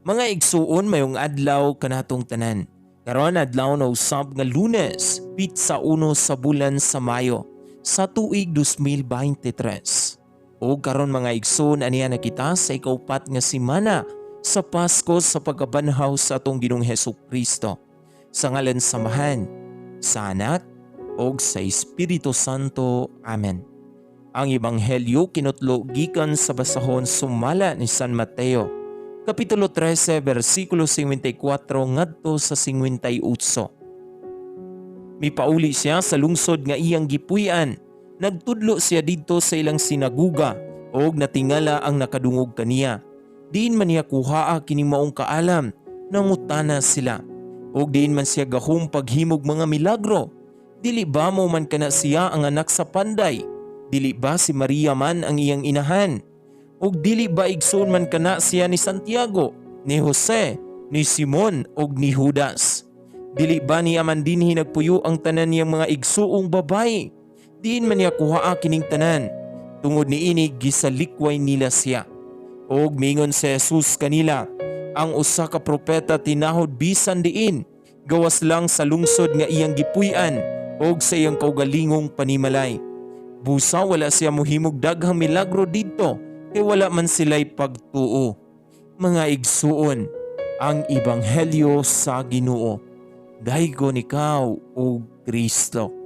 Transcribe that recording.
Mga igsuon mayong adlaw kanatong tanan. Karon adlaw na usab nga Lunes, pitsa uno sa bulan sa Mayo sa tuig 2023. O karon mga igsoon aniya na kita sa ikaupat nga semana sa Pasko sa pagkabanhaw sa atong Ginoong Hesukristo. Sa ngalan samahan, sa Anak o sa Espiritu Santo. Amen. Ang Ebanghelyo kinutlo gikan sa basahon sumala ni San Mateo, Kapitulo 13, versikulo 54 ngadto sa 58. Mipauli siya sa lungsod nga iyang gipuy-an. Nagtudlo siya didto sa ilang sinaguga og natingala ang nakadungog kaniya. Diin man niya kuhaa kining maong kaalam, nangutana sila. Og diin man siya gahum paghimog mga milagro. Dili ba mo man kana siya ang anak sa panday? Dili ba si Maria man ang iyang inahan? Og dili ba igsoon man kana siya ni Santiago, ni Jose, ni Simon og ni Judas? Dili ba niya man dinhi nagpuyo ang tanan niyang mga igsuong babayi? Diin man niya kuhaa kining tanan. Tungod niini gisalikway nila siya. Og mingon si Jesus kanila, ang usa ka propeta tinahod bisan diin, gawas lang sa lungsod nga iyang gipuy-an og sa iyang kaugalingong panimalay. Busa wala siya mohimog daghang milagro didto kay wala man sila'y pagtuo. Mga igsuon, ang Ebanghelyo sa Ginoo. Daygon ikaw, O Kristo.